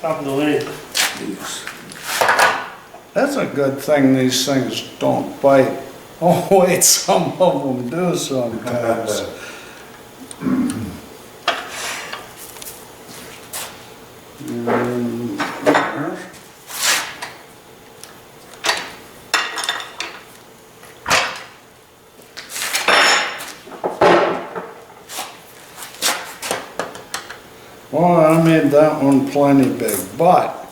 top of the lid. That's a good thing these things don't bite. Oh wait, some of them do sometimes. And there. Well, I made that one plenty big, but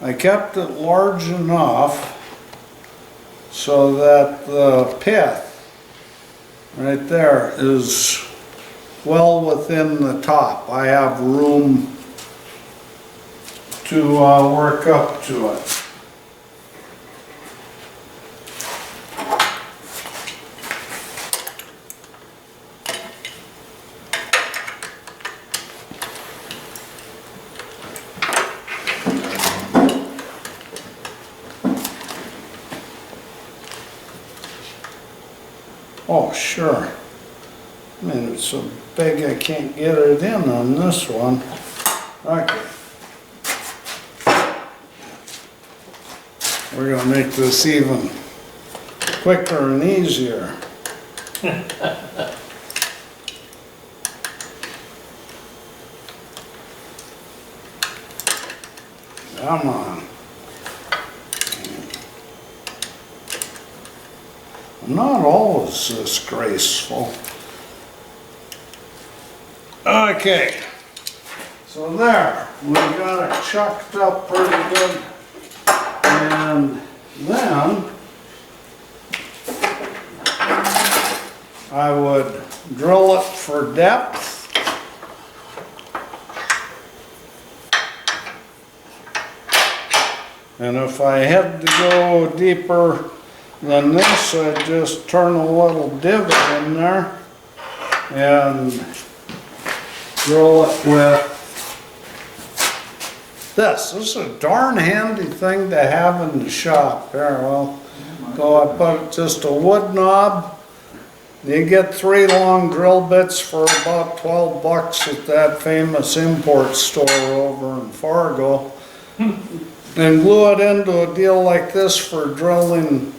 I kept it large enough so that the pith right there is well within the top. I have room to work up to it. Oh, sure. I mean, it's so big I can't get it in on this one. Okay. We're gonna make this even quicker and easier. Come on. I'm not always this graceful. Okay, so there, we got it chucked up pretty good. And then I would drill it for depth. And if I had to go deeper than this, I'd just turn a little divot in there and drill it with this. This is a darn handy thing to have in the shop. There, well, so I put just a wood knob. You get 3 long drill bits for about 12 bucks at that famous import store over in Fargo. And glue it into a deal like this for drilling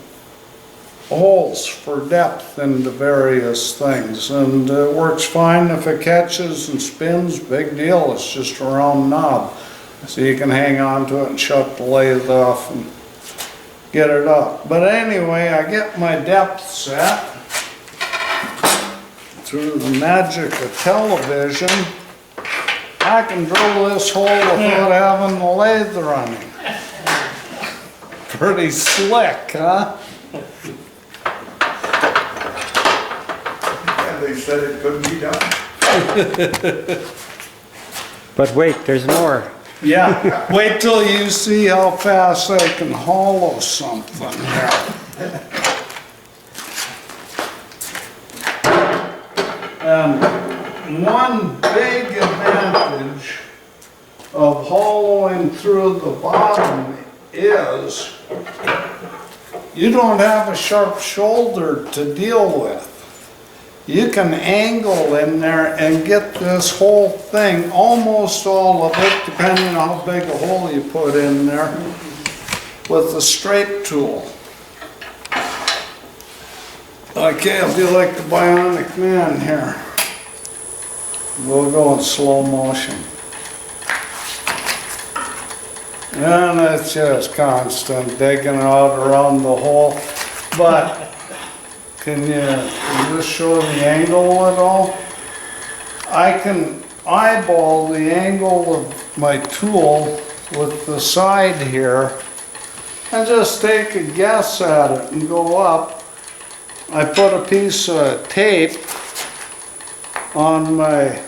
holes for depth into various things. And it works fine if it catches and spins, big deal. It's just a round knob. So you can hang on to it and shut the lathe off and get it up. But anyway, I get my depth set through the magic of television. I can drill this hole without having the lathe running. Pretty slick, huh? Yeah, they said it couldn't be done. But wait, there's more. Yeah, wait till you see how fast I can hollow something here. And one big advantage of hollowing through the bottom is you don't have a sharp shoulder to deal with. You can angle in there and get this whole thing, almost all of it, depending on how big a hole you put in there, with the straight tool. Okay, I'll be like the Bionic Man here. We'll go in slow motion. And it's just constant digging out around the hole. But can you just show the angle at all? I can eyeball the angle of my tool with the side here and just take a guess at it and go up. I put a piece of tape on my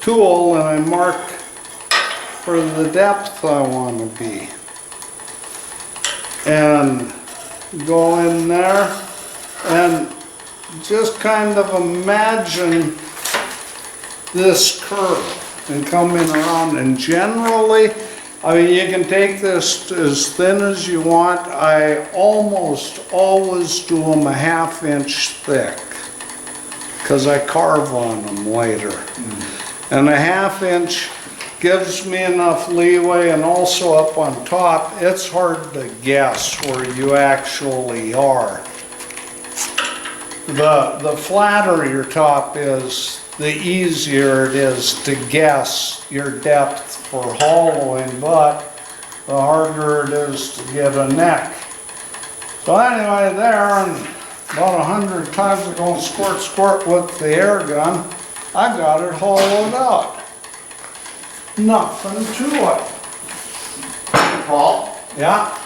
tool and I mark for the depth I want to be. And go in there and just kind of imagine this curve and coming around. And generally, I mean, you can take this as thin as you want. I almost always do them a 1/2 inch thick because I carve on them later. And a 1/2 inch gives me enough leeway, and also up on top, it's hard to guess where you actually are. The flatter your top is, the easier it is to guess your depth for hollowing, but the harder it is to get a neck. So anyway, there, and about 100 times I go and squirt with the air gun, I got it hollowed out. Nothing to it. Paul, Yeah,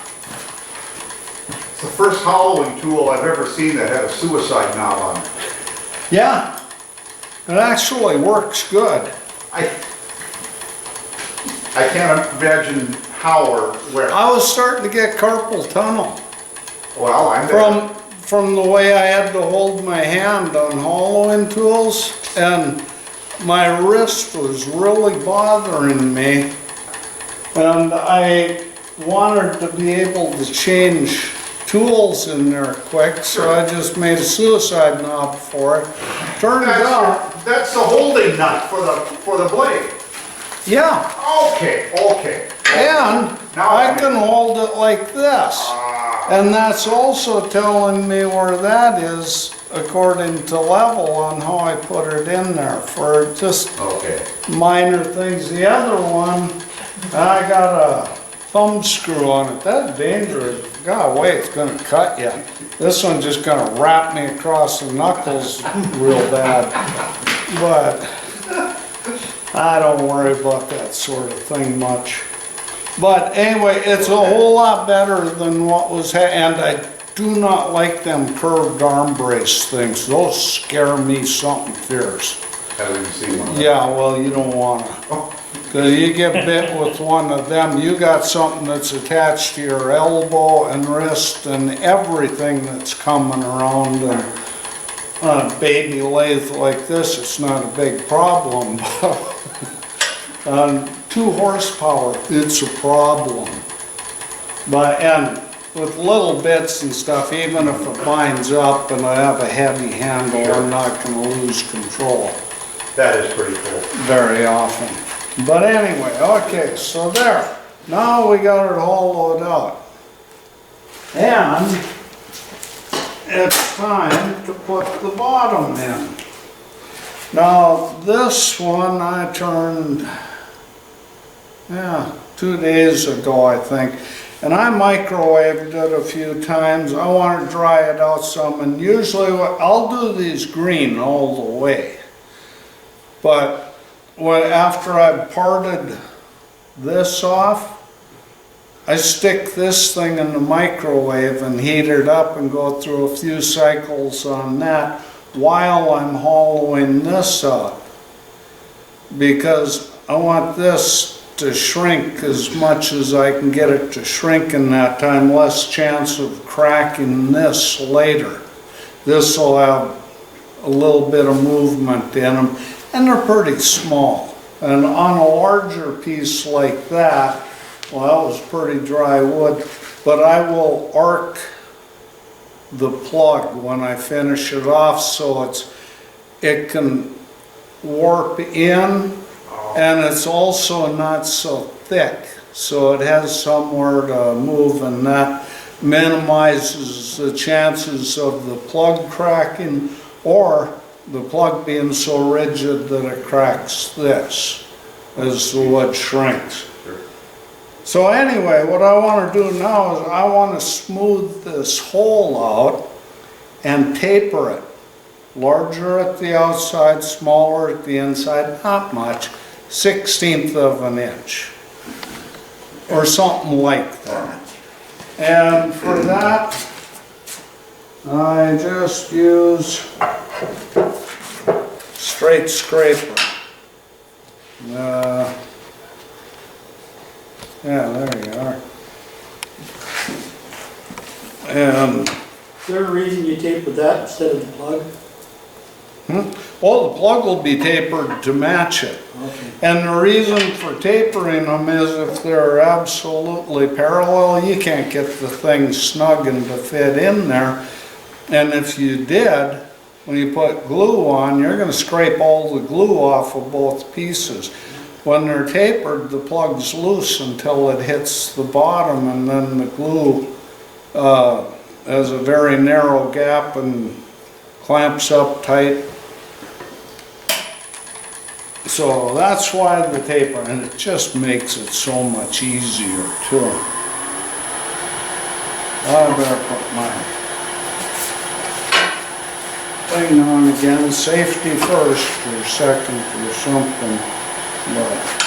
it's the first hollowing tool I've ever seen that had a suicide knob on it. yeah. It actually works good. I can't imagine how or where. I was starting to get carpal tunnel Well, I'm there. from the way I had to hold my hand on hollowing tools, and my wrist was really bothering me, and I wanted to be able to change tools in there quick, so I just made a suicide knob for it. Turned out, That's the holding nut for the blade. yeah, Okay. and I can hold it like this. And that's also telling me where that is according to level on how I put it in there for just Okay. minor things. The other one, I got a thumb screw on it. That's dangerous. God, wait, it's gonna cut you. This one's just gonna wrap me across the knuckles real bad. But I don't worry about that sort of thing much. But anyway, it's a whole lot better than what was, and I do not like them curved arm brace things. Those scare me something fierce. Haven't seen one. Yeah, well, you don't wanna. Cause you get bit with one of them, you got something that's attached to your elbow and wrist and everything that's coming around. And on a baby lathe like this, it's not a big problem. On 2 horsepower, it's a problem. But, and with little bits and stuff, even if it binds up and I have a heavy handle, I'm not gonna lose control That is pretty cool. very often. But anyway, okay, so there. Now we got it hollowed out. And it's time to put the bottom in. Now, this one I turned, 2 days ago, I think. And I microwaved it a few times. I want to dry it out some, and usually I'll do these green all the way. But after I've parted this off, I stick this thing in the microwave and heat it up and go through a few cycles on that while I'm hollowing this out. Because I want this to shrink as much as I can get it to shrink in that time, less chance of cracking this later. This will have a little bit of movement in them, and they're pretty small. And on a larger piece like that, well, that was pretty dry wood, but I will arc the plug when I finish it off so it can warp in, and it's also not so thick, so it has somewhere to move, and that minimizes the chances of the plug cracking or the plug being so rigid that it cracks this as the wood shrinks. So anyway, what I want to do now is I want to smooth this hole out and taper it. Larger at the outside, smaller at the inside, not much, 1/16 of an inch or something like that. And for that, I just use straight scraper. Yeah, there you are. And, Is there a reason you tapered that instead of the plug? well, the plug will be tapered to match it. Okay. And the reason for tapering them is if they're absolutely parallel, you can't get the thing snug and to fit in there. And if you did, when you put glue on, you're going to scrape all the glue off of both pieces. When they're tapered, the plug's loose until it hits the bottom, and then the glue has a very narrow gap and clamps up tight. So that's why the taper, and it just makes it so much easier too. I better put my thing on again, safety first or second or something, but.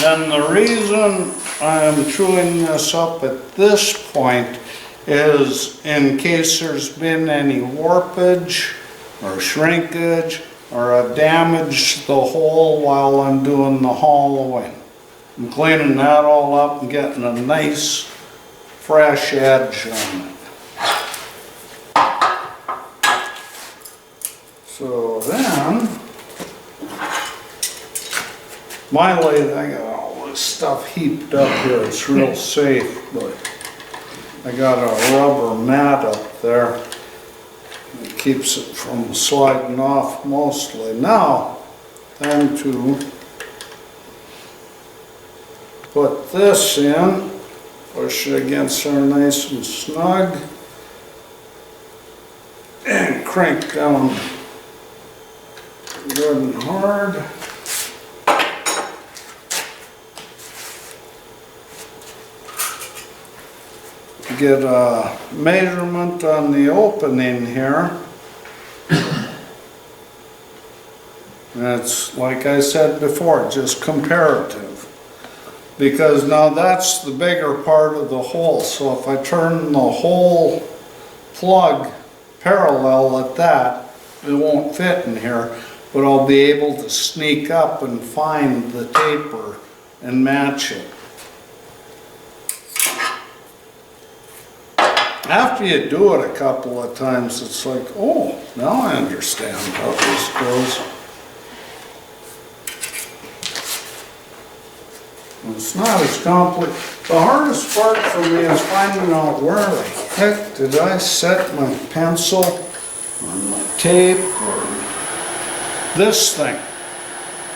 And the reason I am chewing this up at this point is in case there's been any warpage or shrinkage or I've damaged the hole while I'm doing the hollowing. I'm cleaning that all up and getting a nice fresh edge on it. So then, my lathe, I got all this stuff heaped up here, it's real safe, but I got a rubber mat up there. It keeps it from sliding off mostly. Now, time to put this in, push it against there nice and snug, and crank down good and hard. Get a measurement on the opening here. And it's, like I said before, just comparative. Because now that's the bigger part of the hole. So if I turn the whole plug parallel at that, it won't fit in here. But I'll be able to sneak up and find the taper and match it. After you do it a couple of times, it's like, oh, now I understand how this goes. It's not as complicated. The hardest part for me is finding out where the heck did I set my pencil or my tape or this thing.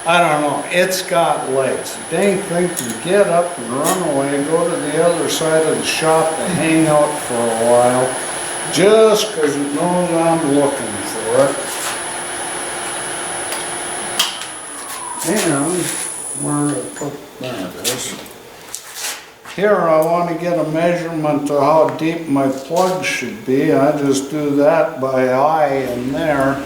I don't know, it's got legs. The dang thing can get up and run away and go to the other side of the shop to hang out for a while, just because it knows I'm looking for it. And where to put that is. Here I want to get a measurement of how deep my plug should be. I just do that by eye in there,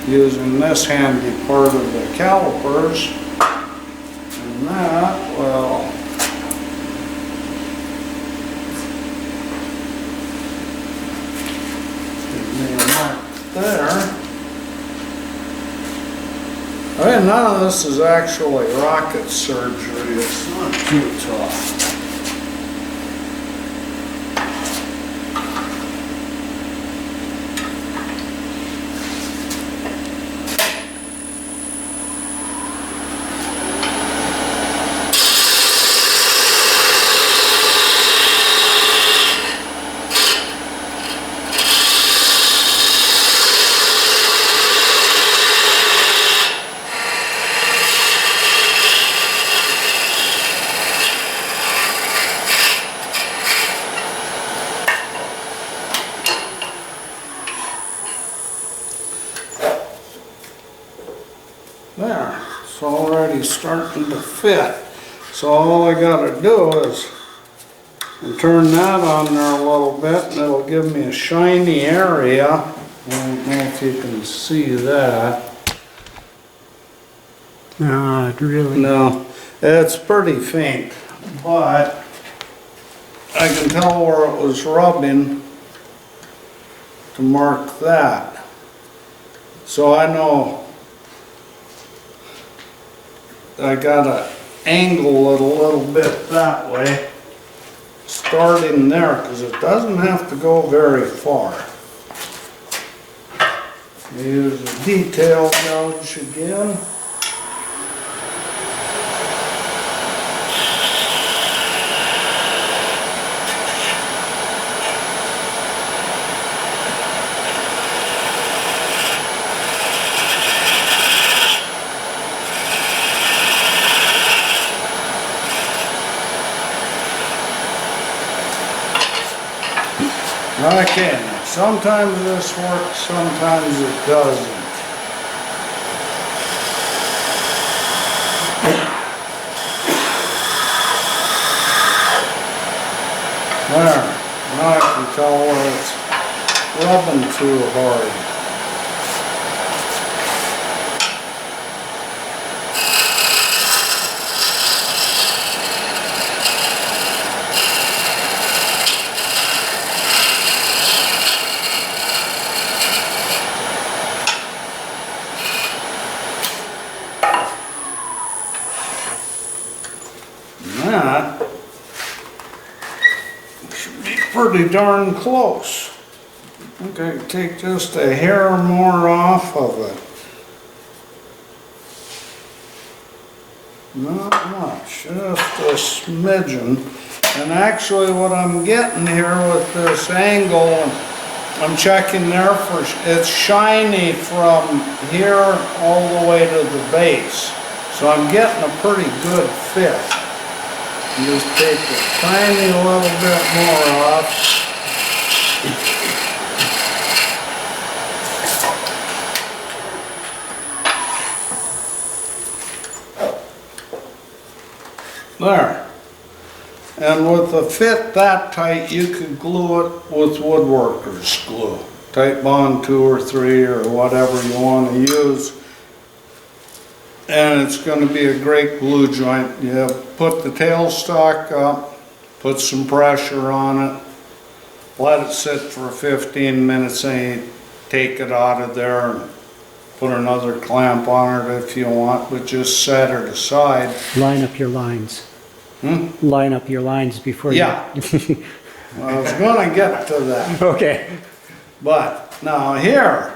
using this handy part of the calipers, and that, well, give me a mark there. I mean, none of this is actually rocket surgery, it's not too tough. There, it's already starting to fit. So all I gotta do is turn that on there a little bit and it'll give me a shiny area. I don't know if you can see that. No, really. No, it's pretty faint, but I can tell where it was rubbing to mark that. So I know I gotta angle it a little bit that way, starting there, because it doesn't have to go very far. Use a detail gouge again. Okay, sometimes this works, sometimes it doesn't. There, now I can tell where it's rubbing too hard. That should be pretty darn close. Okay, take just a hair more off of it. Not much, just a smidgen. And actually what I'm getting here with this angle, I'm checking there for, it's shiny from here all the way to the base. So I'm getting a pretty good fit. Just take a tiny little bit more off. There. And with a fit that tight, you could glue it with woodworker's glue. Tight bond 2 or 3 or whatever you want to use. And it's going to be a great glue joint. You put the tailstock up, put some pressure on it, let it sit for 15 minutes, and you take it out of there and put another clamp on it if you want, but just set it aside. Line up your lines. Line up your lines before you... Yeah. Well, I was going to get to that. Okay. But now here,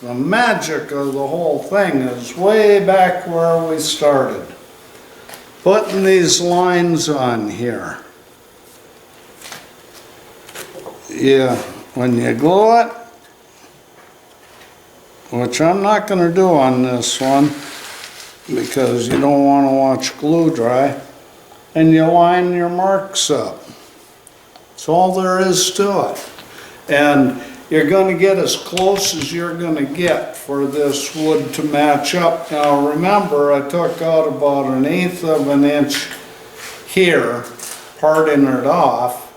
the magic of the whole thing is way back where we started. Putting these lines on here. Yeah, when you glue it, which I'm not going to do on this one because you don't want to watch glue dry, and you line your marks up. That's all there is to it. And you're going to get as close as you're going to get for this wood to match up. Now remember, I took out about 1/8 of an inch here, parting it off,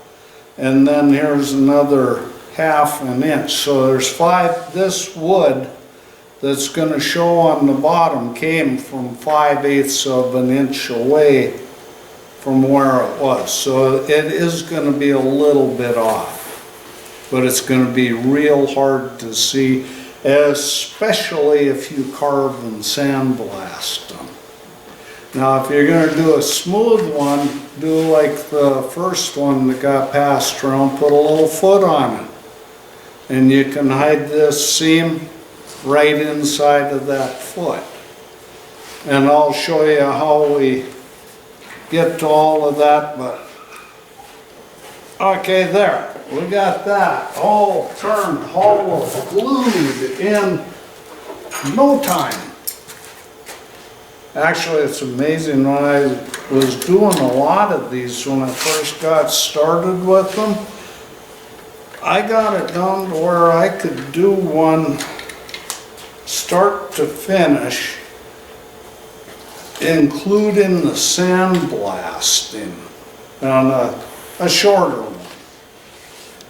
and then here's another 1/2 an inch. So there's 5, this wood that's going to show on the bottom came from 5/8 of an inch away from where it was. So it is going to be a little bit off. But it's going to be real hard to see, especially if you carve and sandblast them. Now if you're going to do a smooth one, do like the first one that got passed around, put a little foot on it. And you can hide this seam right inside of that foot. And I'll show you how we get to all of that, but okay, there. We got that all turned hollow, glued in no time. Actually, it's amazing, when I was doing a lot of these when I first got started with them, I got it down to where I could do one start to finish, including the sandblasting on a shorter one.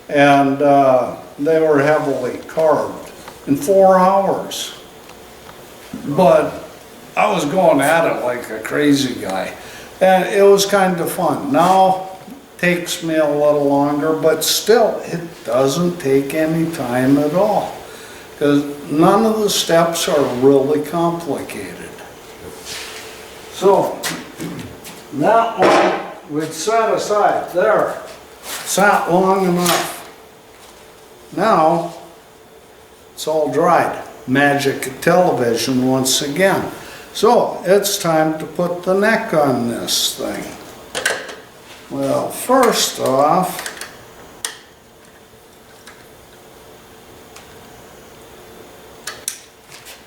And they were heavily carved in 4 hours. But I was going at it like a crazy guy. And it was kind of fun. Now it takes me a little longer, but still it doesn't take any time at all. because none of the steps are really complicated. So, that one we'd set aside, there, sat long enough. Now, it's all dried. Magic of television once again. So, it's time to put the neck on this thing. Well, first off,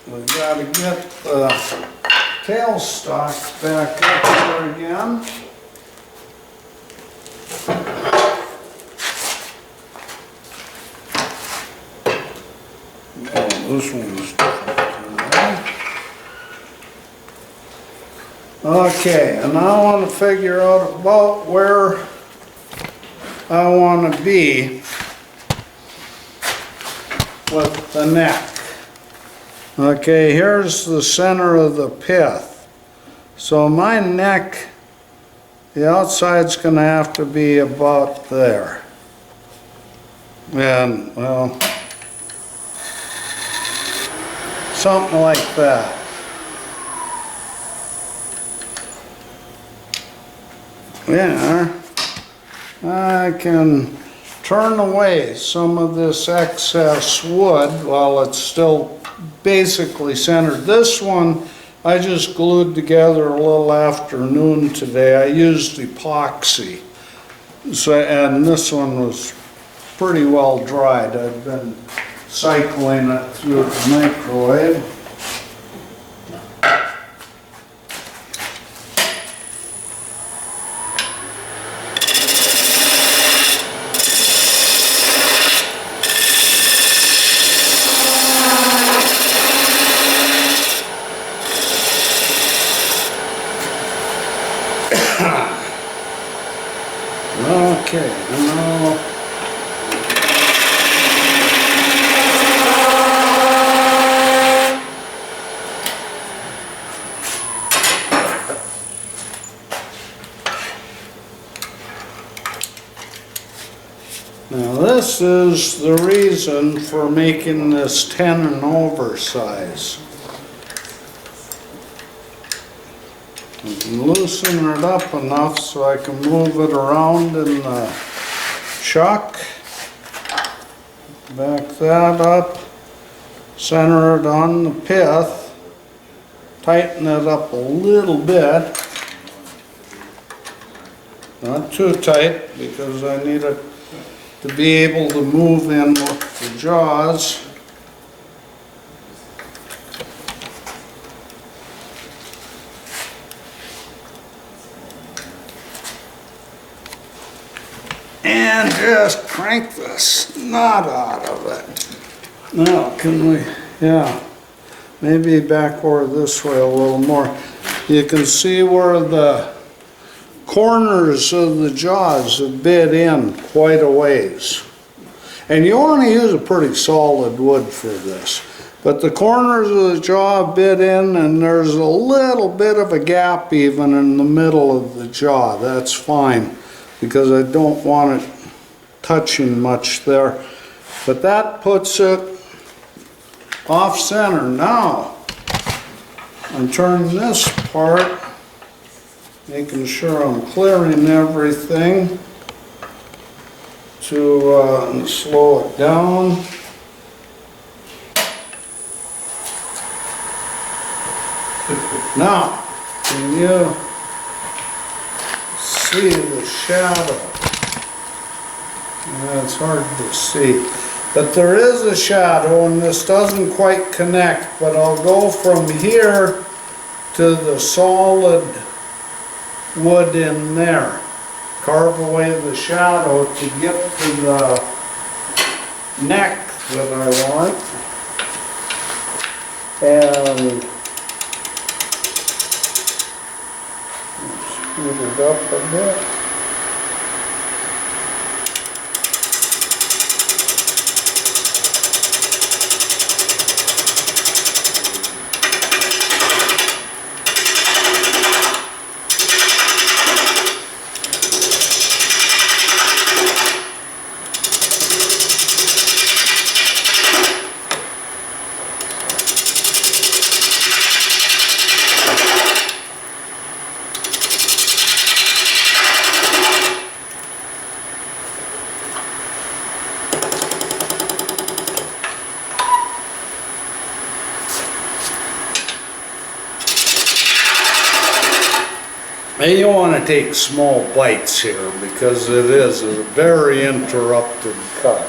we gotta get the tailstock back up there again. Oh, this one's different. Okay, and I want to figure out about where I want to be with the neck. Okay, here's the center of the pith. So my neck, the outside's going to have to be about there. And, well, something like that. Yeah, I can turn away some of this excess wood while it's still basically centered. This one I just glued together a little after noon today. I used epoxy. So, and this one was pretty well dried. I've been cycling it through the microwave. Okay, now this is the reason for making this 10 and over size. I can loosen it up enough so I can move it around in the chuck. Back that up, center it on the pith, tighten it up a little bit. Not too tight because I need it to be able to move in with the jaws. And just crank the snot out of it. Now, can we, yeah, maybe backward this way a little more. You can see where the corners of the jaws have bit in quite a ways. And you want to use a pretty solid wood for this. But the corners of the jaw bit in, and there's a little bit of a gap even in the middle of the jaw. That's fine, because I don't want it touching much there. But that puts it off center. Now, I'm turning this part, making sure I'm clearing everything to slow it down. Now, can you see the shadow? It's hard to see, but there is a shadow, and this doesn't quite connect, but I'll go from here to the solid wood in there. Carve away the shadow to get to the neck that I want. And speed it up a bit. And you wanna take small bites here because it is a very interrupted cut.